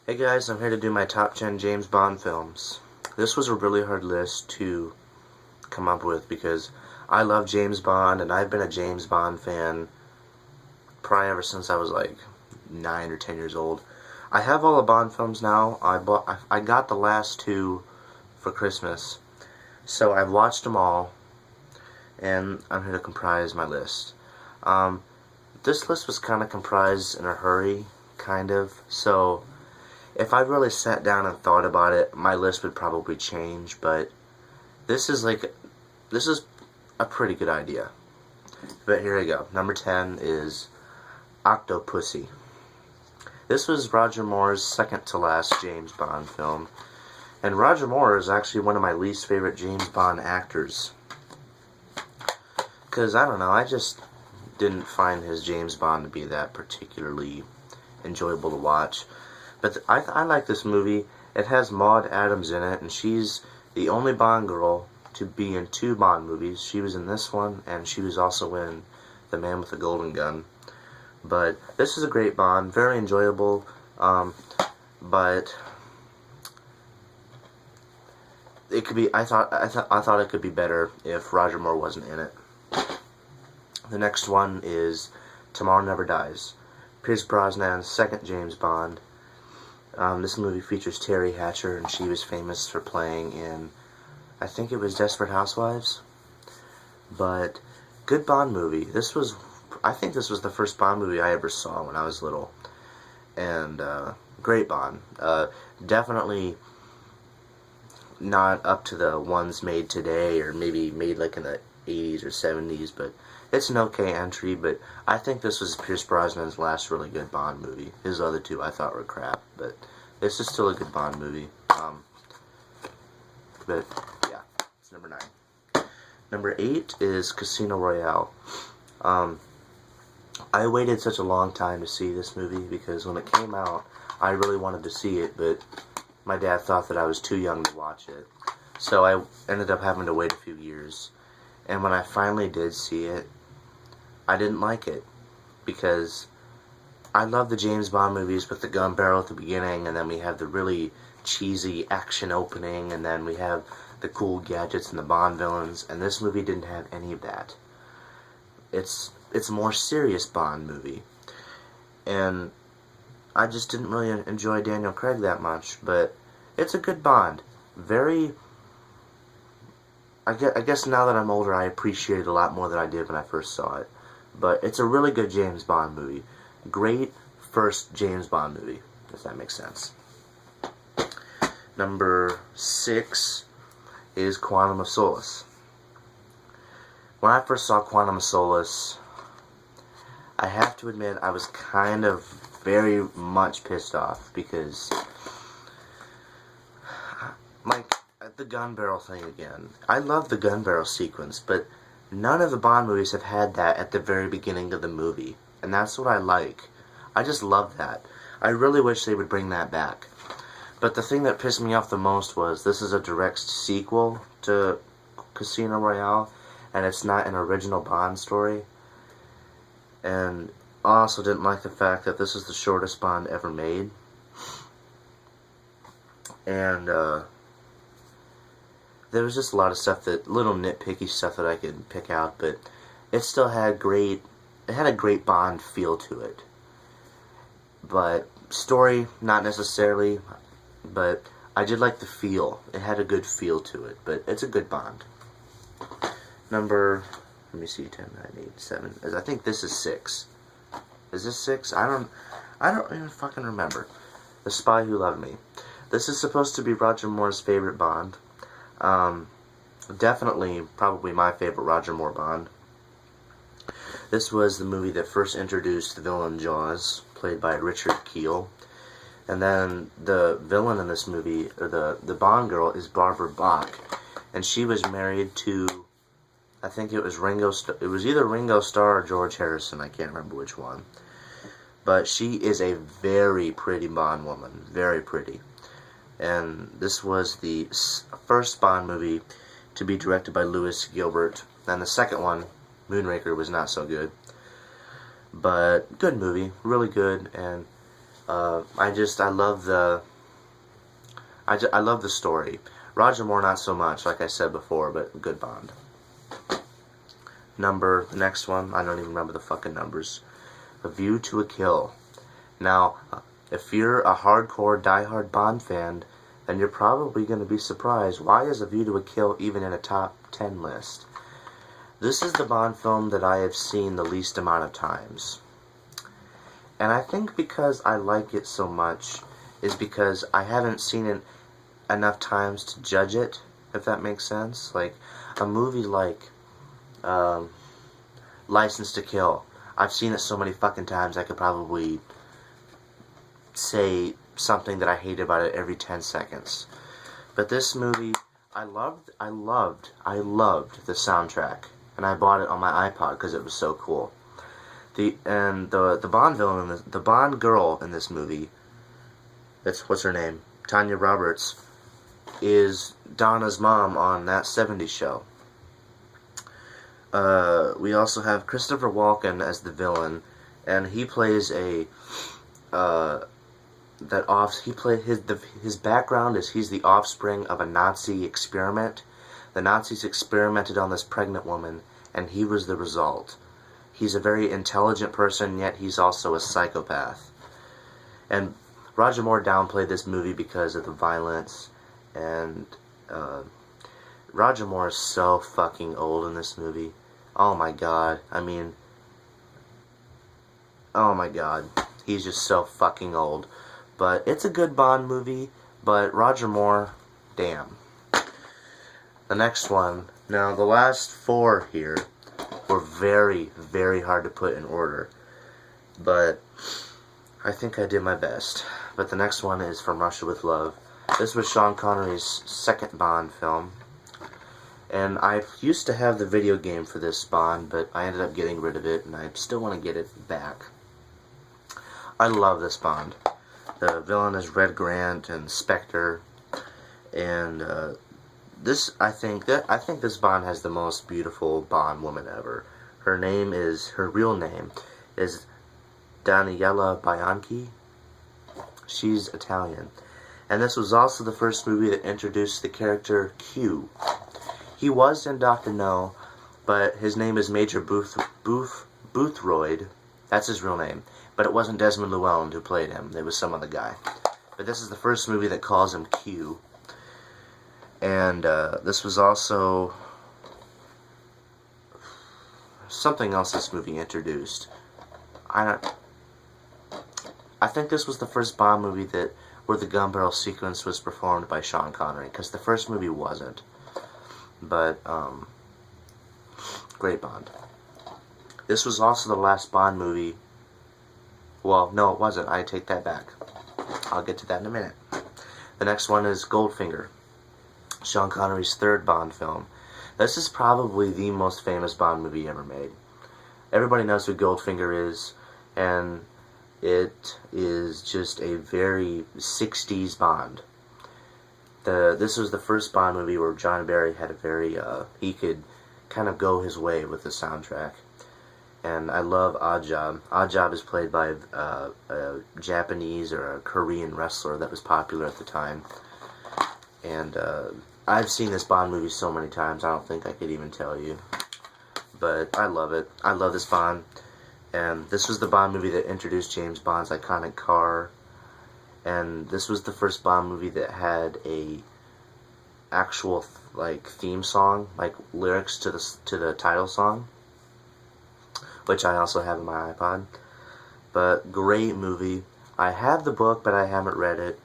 Hey guys, I'm here to do my top 10 James Bond films. This was a really hard list to come up with because I love James Bond and I've been a James Bond fan probably ever since I was like 9 or 10 years old. I have all the Bond films now. I got the last two for Christmas. So I've watched them all and I'm here to comprise my list. This list was kind of comprised in a hurry, kind of. So if I really sat down and thought about it, my list would probably change, but this is a pretty good idea. But here we go. Number 10 is Octopussy. This was Roger Moore's second to last James Bond film, and Roger Moore is actually one of my least favorite James Bond actors. Because, I don't know, I just didn't find his James Bond to be that particularly enjoyable to watch. But I like this movie. It has Maude Adams in it, and she's the only Bond girl to be in two Bond movies. She was in this one, and she was also in The Man with the Golden Gun. But this is a great Bond, very enjoyable, but it could be. I thought it could be better if Roger Moore wasn't in it. The next one is Tomorrow Never Dies, Pierce Brosnan's second James Bond. This movie features Terry Hatcher, and she was famous for playing in, I think it was Desperate Housewives. But good Bond movie. I think this was the first Bond movie I ever saw when I was little, and great Bond. Definitely not up to the ones made today, or maybe made like in the 80s or 70s, but it's an okay entry. But I think this was Pierce Brosnan's last really good Bond movie. His other two I thought were crap, but this is still a good Bond movie. But yeah, it's number 9. Number 8 is Casino Royale. I waited such a long time to see this movie because when it came out, I really wanted to see it, but my dad thought that I was too young to watch it. So I ended up having to wait a few years. And when I finally did see it, I didn't like it because I love the James Bond movies with the gun barrel at the beginning, and then we have the really cheesy action opening, and then we have the cool gadgets and the Bond villains, and this movie didn't have any of that. It's a more serious Bond movie, and I just didn't really enjoy Daniel Craig that much, but it's a good Bond. I guess now that I'm older, I appreciate it a lot more than I did when I first saw it. But it's a really good James Bond movie. Great first James Bond movie, if that makes sense. Number 6 is Quantum of Solace. When I first saw Quantum of Solace, I have to admit I was kind of very much pissed off because, like, the gun barrel thing again. I love the gun barrel sequence, but none of the Bond movies have had that at the very beginning of the movie, and that's what I like. I just love that. I really wish they would bring that back. But the thing that pissed me off the most was this is a direct sequel to Casino Royale, and it's not an original Bond story. And I also didn't like the fact that this is the shortest Bond ever made. And there was just a lot of stuff little nitpicky stuff that I could pick out, but it still had a great Bond feel to it. But story, not necessarily, but I did like the feel. It had a good feel to it, but it's a good Bond. Let me see, 10, 9, 8, 7, I think this is 6. Is this 6? I don't even fucking remember. The Spy Who Loved Me. This is supposed to be Roger Moore's favorite Bond. Definitely, probably my favorite Roger Moore Bond. This was the movie that first introduced the villain Jaws, played by Richard Kiel. And then the villain in this movie, or the Bond girl, is Barbara Bach. And she was married to, I think it was it was either Ringo Starr or George Harrison, I can't remember which one. But she is a very pretty Bond woman, very pretty. And this was the first Bond movie to be directed by Louis Gilbert. And the second one, Moonraker, was not so good. But good movie, really good, and I love I love the story. Roger Moore, not so much, like I said before, but good Bond. The next one, I don't even remember the fucking numbers. A View to a Kill. Now, if you're a hardcore, diehard Bond fan, then you're probably going to be surprised. Why is A View to a Kill even in a top 10 list? This is the Bond film that I have seen the least amount of times. And I think because I like it so much is because I haven't seen it enough times to judge it, if that makes sense. Like, a movie like License to Kill. I've seen it so many fucking times I could probably say something that I hate about it every 10 seconds. But this movie, I loved the soundtrack. And I bought it on my iPod because it was so cool. The Bond villain, the Bond girl in this movie, what's her name? Tanya Roberts, is Donna's mom on That 70s Show. We also have Christopher Walken as the villain, and he plays his background is he's the offspring of a Nazi experiment. The Nazis experimented on this pregnant woman, and he was the result. He's a very intelligent person, yet he's also a psychopath. And Roger Moore downplayed this movie because of the violence, and Roger Moore is so fucking old in this movie. Oh my god. I mean, oh my god. He's just so fucking old. But it's a good Bond movie, but Roger Moore, damn. The next one. Now, the last four here were very, very hard to put in order. But I think I did my best. But the next one is From Russia with Love. This was Sean Connery's second Bond film. And I used to have the video game for this Bond, but I ended up getting rid of it, and I still want to get it back. I love this Bond. The villain is Red Grant and Spectre, and I think this Bond has the most beautiful Bond woman ever. Her real name is Daniela Bianchi. She's Italian. And this was also the first movie that introduced the character Q. He was in Dr. No, but his name is Major Boothroyd. That's his real name. But it wasn't Desmond Llewellyn who played him. It was some other guy. But this is the first movie that calls him Q. And this was also something else this movie introduced. I think this was the first Bond movie where the gun barrel sequence was performed by Sean Connery, because the first movie wasn't. But great Bond. This was also the last Bond movie. Well, no, it wasn't. I take that back. I'll get to that in a minute. The next one is Goldfinger, Sean Connery's third Bond film. This is probably the most famous Bond movie ever made. Everybody knows who Goldfinger is, and it is just a very 60s Bond. This was the first Bond movie where John Barry had a very, he could kind of go his way with the soundtrack. And I love Oddjob. Oddjob is played by a Japanese or a Korean wrestler that was popular at the time. And I've seen this Bond movie so many times, I don't think I could even tell you. But I love it. I love this Bond. And this was the Bond movie that introduced James Bond's iconic car. And this was the first Bond movie that had a actual theme song, like lyrics to the title song, which I also have in my iPod. But great movie. I have the book, but I haven't read it.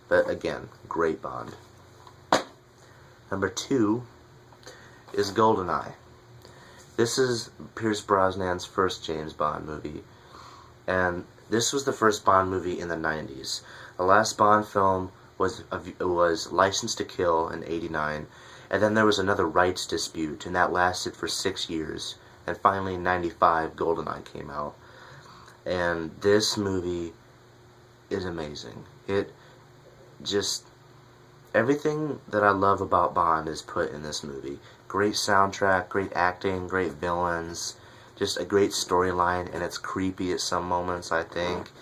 But again, great Bond. Number 2 is GoldenEye. This is Pierce Brosnan's first James Bond movie. And this was the first Bond movie in the 90s. The last Bond film was License to Kill in '89. And then there was another rights dispute, and that lasted for 6 years. And finally in '95, GoldenEye came out. And this movie is amazing. It just... everything that I love about Bond is put in this movie. Great soundtrack, great acting, great villains, just a great storyline, and it's creepy at some moments, I think.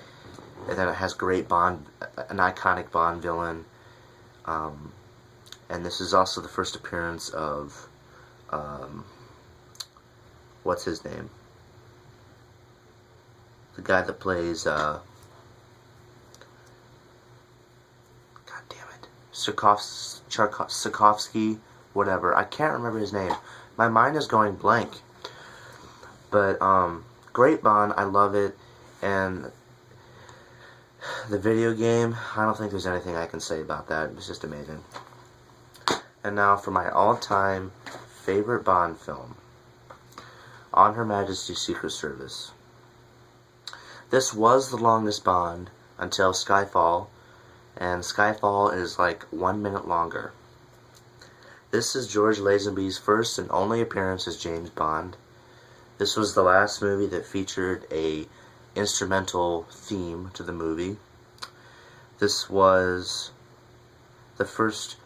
and then it has great Bond, an iconic Bond villain. And this is also the first appearance of, what's his name? The guy that plays, God damn it, Tarkovsky, whatever. I can't remember his name. My mind is going blank. But, great Bond, I love it, and the video game, I don't think there's anything I can say about that. It's just amazing. And now for my all-time favorite Bond film, On Her Majesty's Secret Service. This was the longest Bond until Skyfall, and Skyfall is like 1 minute longer. This is George Lazenby's first and only appearance as James Bond. This was the last movie that featured a instrumental theme to the movie. This was the first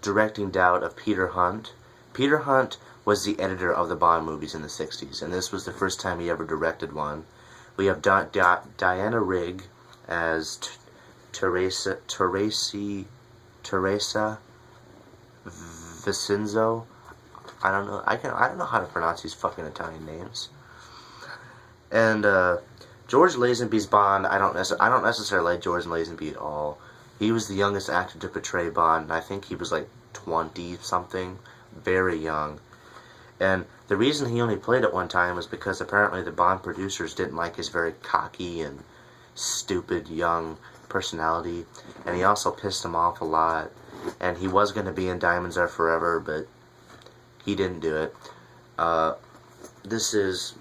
directing doubt of Peter Hunt. Peter Hunt was the editor of the Bond movies in the 60s, and this was the first time he ever directed one. We have Diana Rigg as Teresa Vicenzo. I don't know how to pronounce these fucking Italian names. And George Lazenby's Bond, I don't necessarily like George Lazenby at all. He was the youngest actor to portray Bond, and I think he was like 20-something, very young. And the reason he only played it one time was because apparently the Bond producers didn't like his very cocky and stupid young personality, and he also pissed them off a lot. And he was going to be in Diamonds Are Forever, but he didn't do it.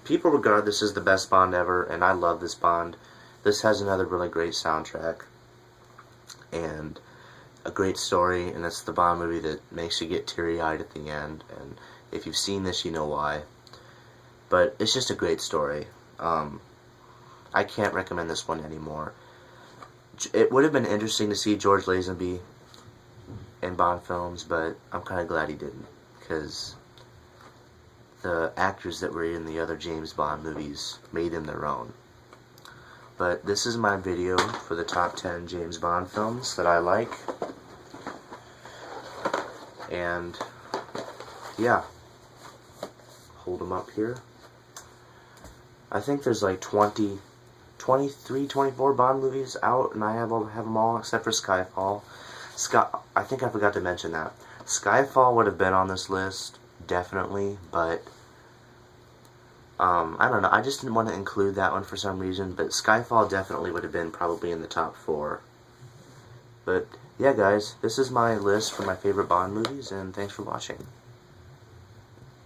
People regard this as the best Bond ever, and I love this Bond. This has another really great soundtrack, and a great story, and it's the Bond movie that makes you get teary-eyed at the end, and if you've seen this, you know why. But it's just a great story. I can't recommend this one anymore. It would have been interesting to see George Lazenby in Bond films, but I'm kind of glad he didn't, because the actors that were in the other James Bond movies made them their own. But this is my video for the top 10 James Bond films that I like. And yeah, hold them up here. I think there's like 23, 24 Bond movies out, and I have them all except for Skyfall. I think I forgot to mention that. Skyfall would have been on this list, definitely, but I don't know, I just didn't want to include that one for some reason, but Skyfall definitely would have been probably in the top 4. But yeah, guys, this is my list for my favorite Bond movies, and thanks for watching.